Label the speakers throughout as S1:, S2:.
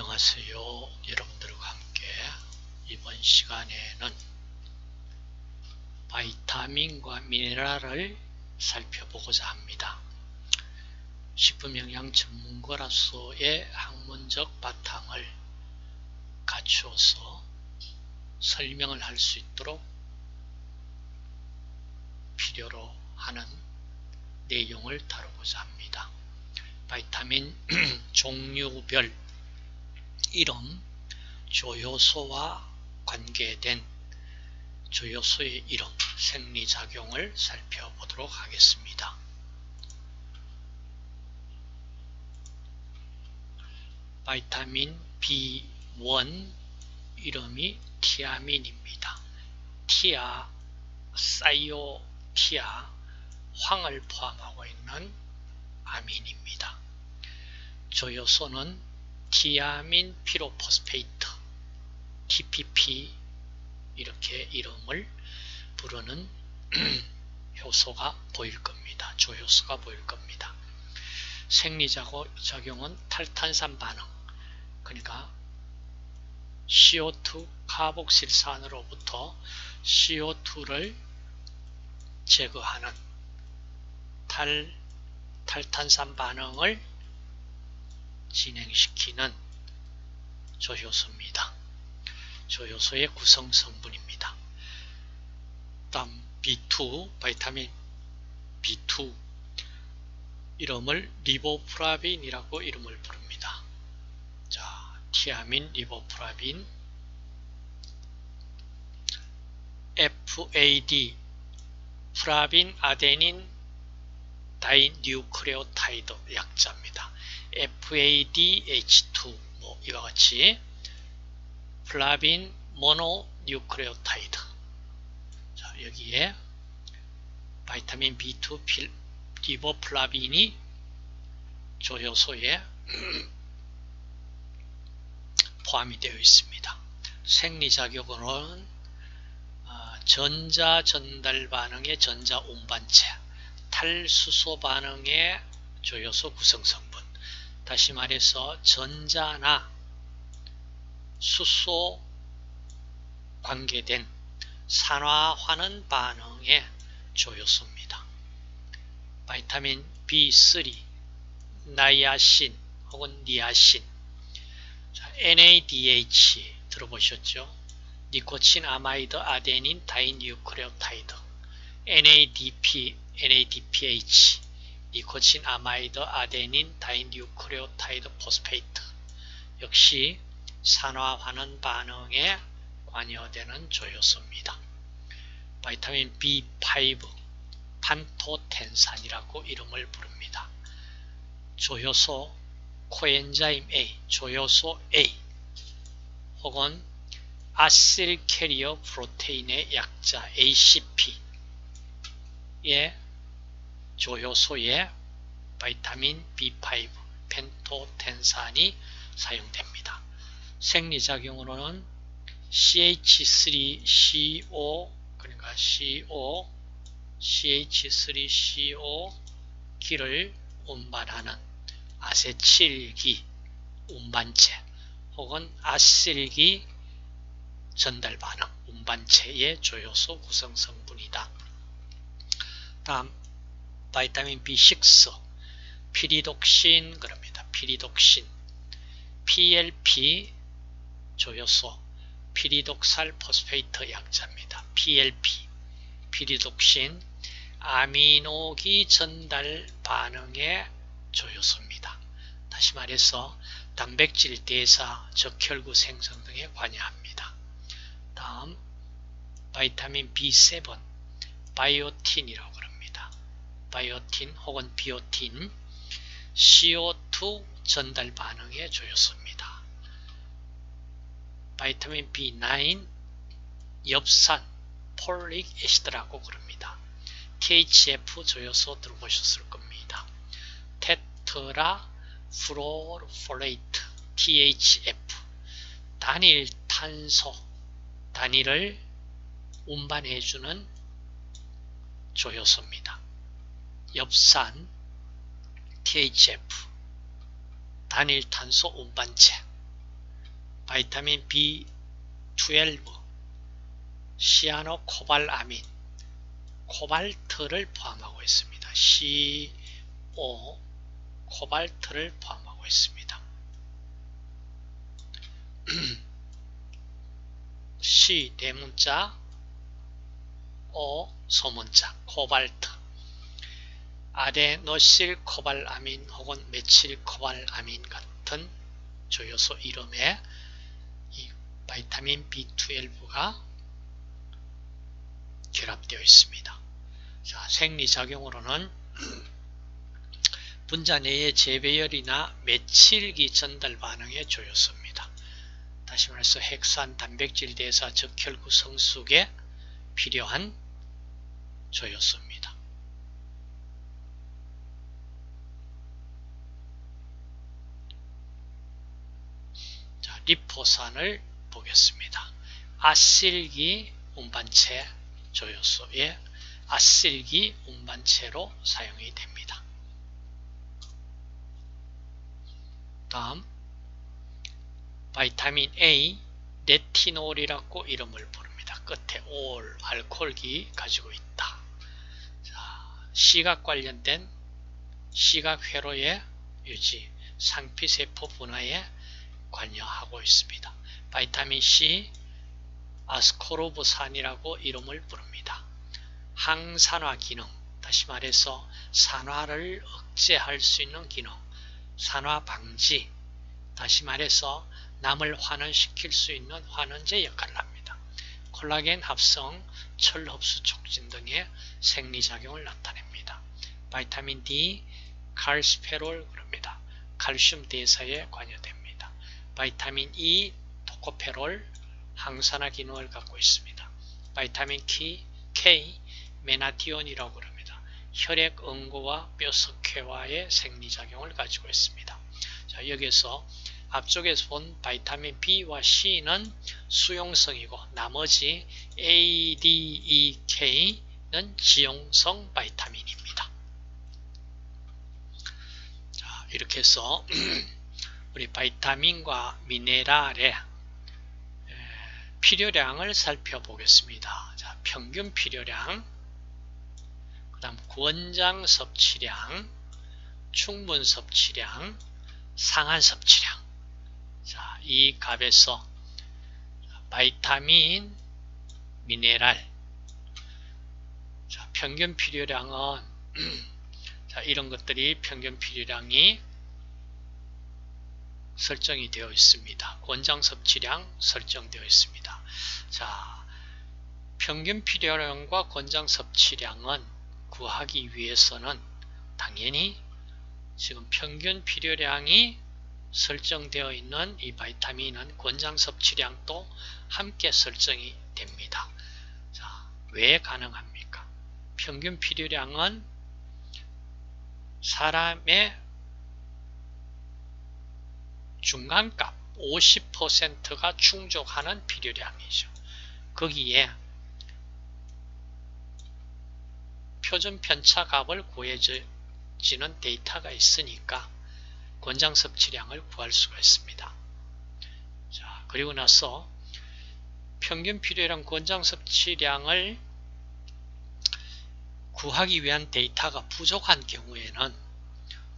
S1: 안녕하세요. 여러분들과 함께 이번 시간에는 바이타민과 미네랄을 살펴보고자 합니다. 식품영양 전문가로서의 학문적 바탕을 갖추어서 설명을 할 수 있도록 필요로 하는 내용을 다루고자 합니다. 바이타민 종류별 이름, 조효소와 관계된 조효소의 이름, 생리작용을 살펴보도록 하겠습니다. 바이타민 B1 이름이 티아민입니다. 티아, 사이오티아, 황을 포함하고 있는 아민입니다. 조효소는 티아민 피로포스페이트 TPP 이렇게 이름을 부르는 효소가 보일 겁니다. 조효소가 보일 겁니다. 생리작용은 탈탄산 반응, 그러니까 CO2 카복실산으로부터 CO2를 제거하는 탈탄산 반응을 진행시키는 조효소입니다. 조효소의 구성 성분입니다. 다음 B2, 바이타민 B2 이름을 리보프라빈이라고 이름을 부릅니다. 자, 티아민, 리보프라빈, FAD, 프라빈 아데닌 다이뉴크레오타이드 약자입니다. FADH2 이와 같이 플라빈 모노뉴크레오타이드. 자, 여기에 바이타민 B2 리보플라빈이 조효소에 포함이 되어 있습니다. 생리작용으로는 전자전달 반응의 전자운반체, 탈수소 반응의 조효소 구성성분, 다시 말해서 전자나 수소 관계된 산화환원 반응의 조효소입니다. 바이타민 B3, 나이아신 혹은 니아신, NADH 들어보셨죠? 니코틴 아마이드 아데닌 다이뉴크레오타이드, NADPH, 니코틴 아마이드 아데닌 다이뉴크레오타이드 포스페이트 역시 산화환원 반응에 관여되는 조효소입니다. 바이타민 B5, 판토텐산이라고 이름을 부릅니다. 조효소 코엔자임 A, 조효소 A 혹은 아실 캐리어 프로테인의 약자 ACP의 조효소에 바이타민 B5, 펜토텐산이 사용됩니다. 생리작용으로는 CH3CO, 그러니까 CH3CO 기를 운반하는 아세틸기 운반체 혹은 아실기 전달 반응 운반체의 조효소 구성 성분이다. 다음 바이타민 B6 피리독신 그럽니다. 피리독신 PLP 조효소 피리독살 포스페이트 약자입니다. PLP 피리독신 아미노기 전달 반응의 조효소입니다. 다시 말해서 단백질 대사, 적혈구 생성 등에 관여합니다. 다음 바이타민 B7 바이오틴이라고 그럽니다. 바이오틴 혹은 비오틴 CO2 전달 반응의 조효소입니다. 바이타민 B9 엽산 폴릭 애시드라고 그럽니다. THF 조효소 들어보셨을 겁니다. 테트라 플로로폴레이트 THF 단일 탄소 단위를 운반해주는 조효소입니다. 엽산 THF 단일 탄소 운반체 바이타민 B12, 시아노코발아민, 코발트를 포함하고 있습니다. CO, 코발트를 포함하고 있습니다. C 대문자, O 소문자, 코발트. 아데노실 코발아민 혹은 메칠 코발아민 같은 조효소 이름에 이 바이타민 B12가 결합되어 있습니다. 자, 생리작용으로는 분자 내의 재배열이나 메칠기 전달 반응의 조효소입니다. 다시 말해서 핵산 단백질 대사 적혈구 성숙에 필요한 조효소입니다. 자, 리포산을 보겠습니다. 아실기 운반체 조효소의 아실기 운반체로 사용이 됩니다. 다음 바이타민 A 레티놀이라고 이름을 부릅니다. 끝에 올 알코올기 가지고 있다. 자, 시각 관련된 시각 회로의 유지, 상피세포 분화에 관여하고 있습니다. 바이타민 C 아스코르브산이라고 이름을 부릅니다. 항산화 기능, 다시 말해서 산화를 억제할 수 있는 기능, 산화 방지, 다시 말해서 남을 환원시킬 수 있는 환원제 역할을 합니다. 콜라겐 합성, 철 흡수 촉진 등의 생리작용을 나타냅니다. 바이타민 D, 칼스페롤 그럽니다. 칼슘 대사에 관여됩니다. 바이타민 E, 토코페롤, 항산화 기능을 갖고 있습니다. 바이타민 K, 메나티온이라고 합니다. 혈액 응고와 뼈석회화의 생리작용을 가지고 있습니다. 자, 여기서 앞쪽에서 본 바이타민 B와 C는 수용성이고 나머지 A, D, E, K는 지용성 바이타민입니다. 자, 이렇게 해서 우리 바이타민과 미네랄의 필요량을 살펴보겠습니다. 자, 평균 필요량, 그 다음 권장 섭취량, 충분 섭취량, 상한 섭취량. 자, 이 값에서 바이타민, 미네랄, 자, 평균 필요량은 자, 이런 것들이 평균 필요량이 설정이 되어 있습니다. 권장 섭취량 설정되어 있습니다. 자, 평균 필요량과 권장 섭취량은 구하기 위해서는 당연히 지금 평균 필요량이 설정되어 있는 이 바이타민은 권장 섭취량도 함께 설정이 됩니다. 자, 왜 가능합니까? 평균 필요량은 사람의 중간값 50%가 충족하는 필요량이죠. 거기에 표준 편차 값을 구해지는 데이터가 있으니까 권장 섭취량을 구할 수가 있습니다. 자, 그리고 나서 평균 필요량 권장 섭취량을 구하기 위한 데이터가 부족한 경우에는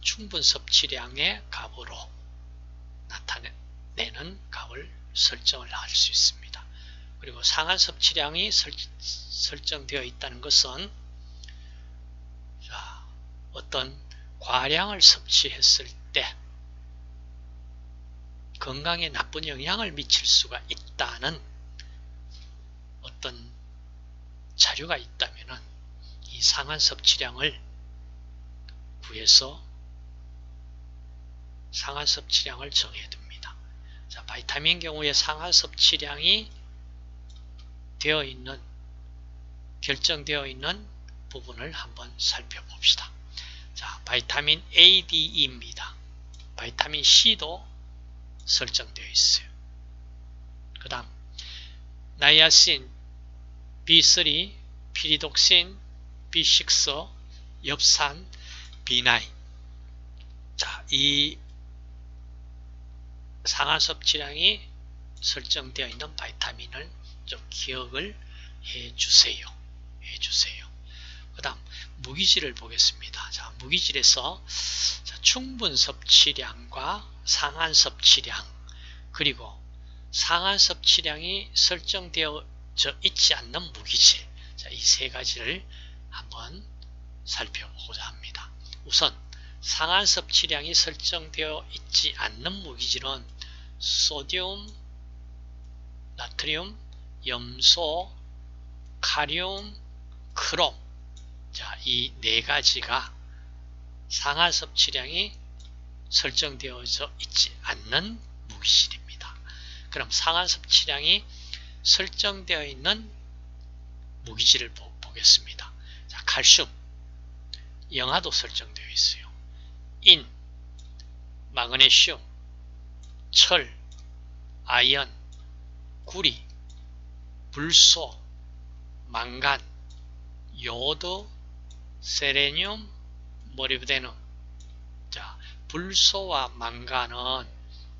S1: 충분 섭취량의 값으로 나타내는 값을 설정을 할 수 있습니다. 그리고 상한 섭취량이 설정되어 있다는 것은 자, 어떤 과량을 섭취했을 때 건강에 나쁜 영향을 미칠 수가 있다는 어떤 자료가 있다면 이 상한 섭취량을 구해서 상한 섭취량을 정해야 됩니다. 자, 바이타민 경우에 상한 섭취량이 결정되어 있는 부분을 한번 살펴봅시다. 자, 바이타민 A, D, E입니다. 바이타민 C도 설정되어 있어요. 그 다음 나이아신, B3, 피리독신, B6, 엽산, B9. 자, 이 상한 섭취량이 설정되어 있는 바이타민을 좀 기억을 해주세요. 그 다음 무기질을 보겠습니다. 자, 무기질에서 충분 섭취량과 상한 섭취량, 그리고 상한 섭취량이 설정되어 있지 않는 무기질, 자, 이 세 가지를 한번 살펴보고자 합니다. 우선 상한 섭취량이 설정되어 있지 않는 무기질은 소듐, 나트륨, 염소, 카륨, 크롬, 자, 이 네 가지가 상한 섭취량이 설정되어져 있지 않는 무기질입니다. 그럼 상한 섭취량이 설정되어 있는 무기질을 보겠습니다. 자, 칼슘, 영하도 설정되어 있어요. 인, 마그네슘, 철, 아연, 구리, 불소, 망간, 요드, 세레늄, 모리브데눔. 자, 불소와 망간은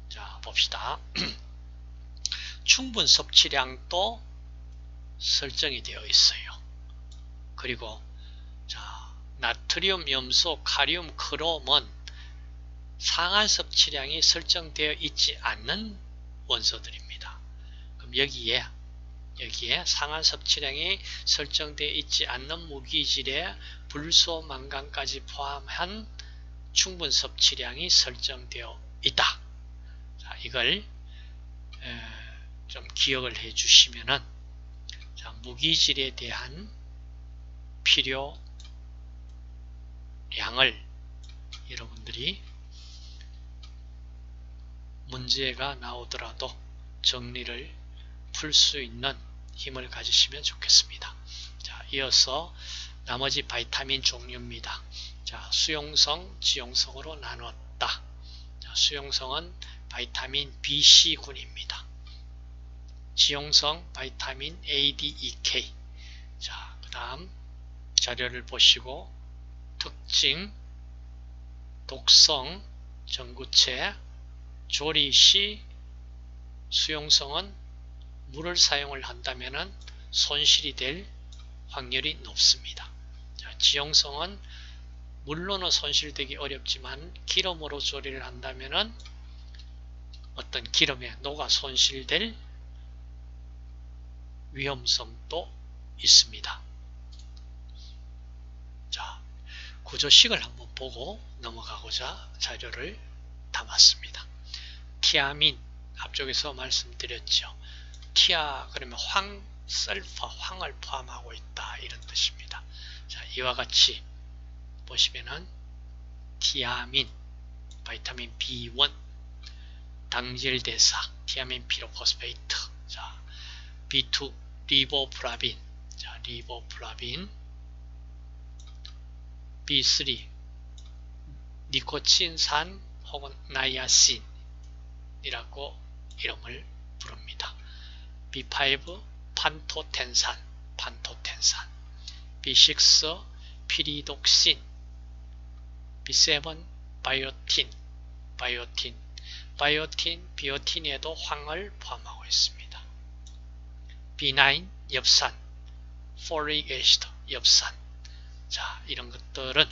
S1: 자, 봅시다. 충분 섭취량도 설정이 되어 있어요. 그리고 자, 나트륨, 염소, 카륨, 크롬은 상한 섭취량이 설정되어 있지 않는 원소들입니다. 그럼 여기에 상한 섭취량이 설정되어 있지 않는 무기질에 불소, 망간까지 포함한 충분 섭취량이 설정되어 있다. 자, 이걸 좀 기억을 해 주시면은, 자, 무기질에 대한 필요량을 여러분들이 문제가 나오더라도 정리를 풀 수 있는 힘을 가지시면 좋겠습니다. 자, 이어서 나머지 바이타민 종류입니다. 자, 수용성, 지용성으로 나눴다. 자, 수용성은 바이타민 B, C군입니다. 지용성 바이타민 A, D, E, K. 자, 그 다음 자료를 보시고 특징, 독성, 전구체, 조리 시 수용성은 물을 사용을 한다면 손실이 될 확률이 높습니다. 자, 지용성은 물로는 손실되기 어렵지만 기름으로 조리를 한다면 어떤 기름에 녹아 손실될 위험성도 있습니다. 자, 구조식을 한번 보고 넘어가고자 자료를 담았습니다. 티아민, 앞쪽에서 말씀드렸죠. 티아 그러면 설파, 황을 포함하고 있다, 이런 뜻입니다. 자, 이와 같이 보시면은 티아민, 바이타민 B1, 당질대사, 티아민 피로포스페이트, 자, B2, 리보플라빈, 자, 리보플라빈, B3, 니코틴산 혹은 나이아신이라고 이름을 부릅니다. B5, 판토텐산, B6, 피리독신, B7, 바이오틴, 비오틴에도 황을 포함하고 있습니다. B9, 엽산, 포릭 애시드, 엽산. 자, 이런 것들은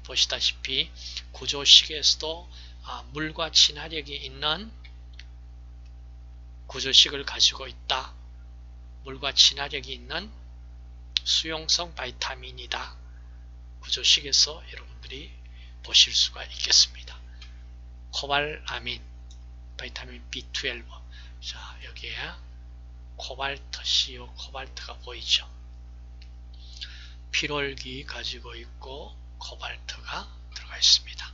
S1: 보시다시피 구조식에서도 물과 친화력이 있는 구조식을 가지고 있다. 물과 친화력이 있는 수용성 바이타민이다. 구조식에서 여러분들이 보실 수가 있겠습니다. 코발아민, 바이타민 B12. 자, 여기에 코발트, CO 코발트가 보이죠. 피롤기 가지고 있고 코발트가 들어가 있습니다.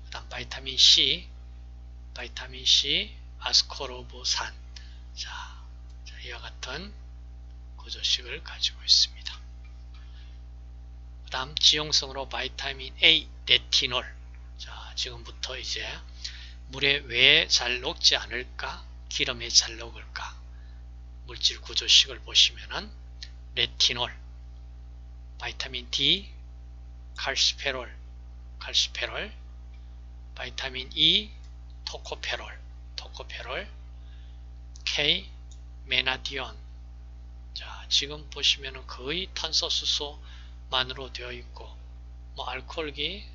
S1: 그 다음 바이타민 C, 아스코르브산. 자, 이와 같은 구조식을 가지고 있습니다. 그 다음 지용성으로 바이타민 A, 레티놀. 자, 지금부터 이제 물에 왜 잘 녹지 않을까? 기름에 잘 녹을까? 물질 구조식을 보시면은 레티놀, 바이타민 D, 칼시페롤, 바이타민 E, 토코페롤, K 메나디온. 자, 지금 보시면은 거의 탄소수소만으로 되어 있고, 뭐 알코올기,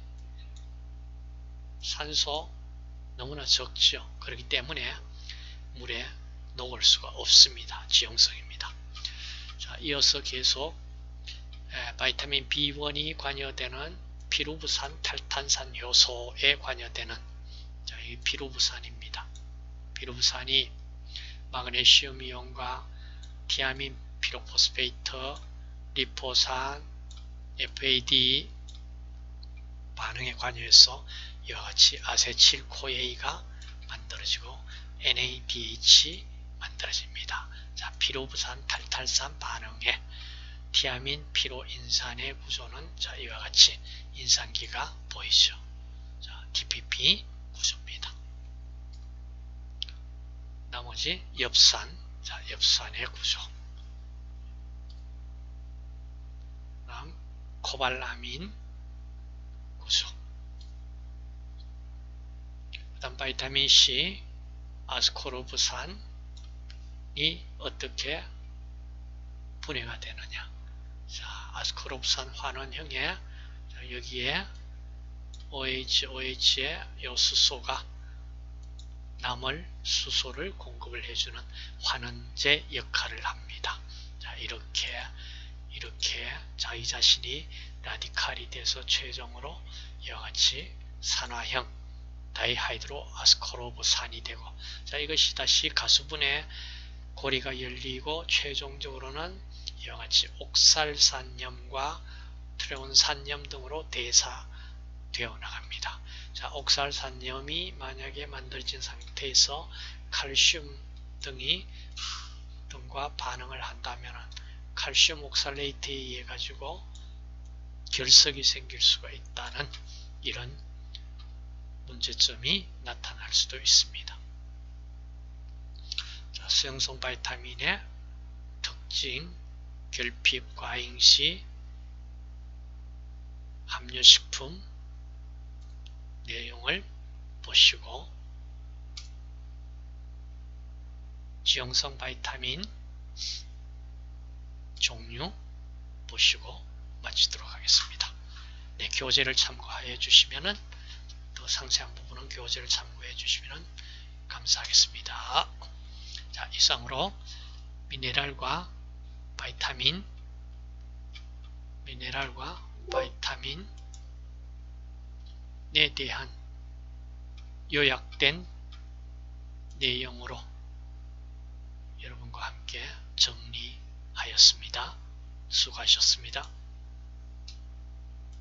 S1: 산소 너무나 적죠. 그렇기 때문에 물에 녹을 수가 없습니다. 지용성입니다. 자, 이어서 계속 바이타민 B1이 관여되는 피루부산 탈탄산 효소에 관여되는, 자, 이 피루부산입니다. 피루부산이 마그네슘 이온과 티아민 피로포스페이트, 리포산, FAD 반응에 관여해서 이와 같이 아세틸코에이가 만들어지고 NADH 만들어집니다. 자, 피로부산 탈탄산 반응에 티아민 피로인산의 구조는, 자, 이와 같이 인산기가 보이죠. 자, DPP 구조입니다. 나머지 엽산, 자, 엽산의 구조. 다음 코발라민 구조. 그다음 바이타민 C, 아스코르브산이 어떻게 분해가 되느냐. 자, 아스코르브산 환원형에, 자, 여기에 OH의 요 수소가 남을 수소를 공급을 해주는 환원제 역할을 합니다. 자, 이렇게 자기 자신이 라디칼이 돼서 최종으로 이와 같이 산화형 다이하이드로 아스코르브산이 되고, 자, 이것이 다시 가수분해 고리가 열리고 최종적으로는 이와 같이 옥살산염과 트레온산염 등으로 대사되어 나갑니다. 자, 옥살산염이 만약에 만들어진 상태에서 칼슘 등과 반응을 한다면 칼슘 옥살레이트에 의해 가지고 결석이 생길 수가 있다는 이런 문제점이 나타날 수도 있습니다. 자, 수용성 바이타민의 특징, 결핍, 과잉시, 함유식품 내용을 보시고, 지용성 바이타민 종류 보시고 마치도록 하겠습니다. 네, 교재를 참고하여 주시면은, 더 상세한 부분은 교재를 참고해 주시면 감사하겠습니다. 자, 이상으로 미네랄과 바이타민에 대한 요약된 내용으로 여러분과 함께 정리하였습니다. 수고하셨습니다.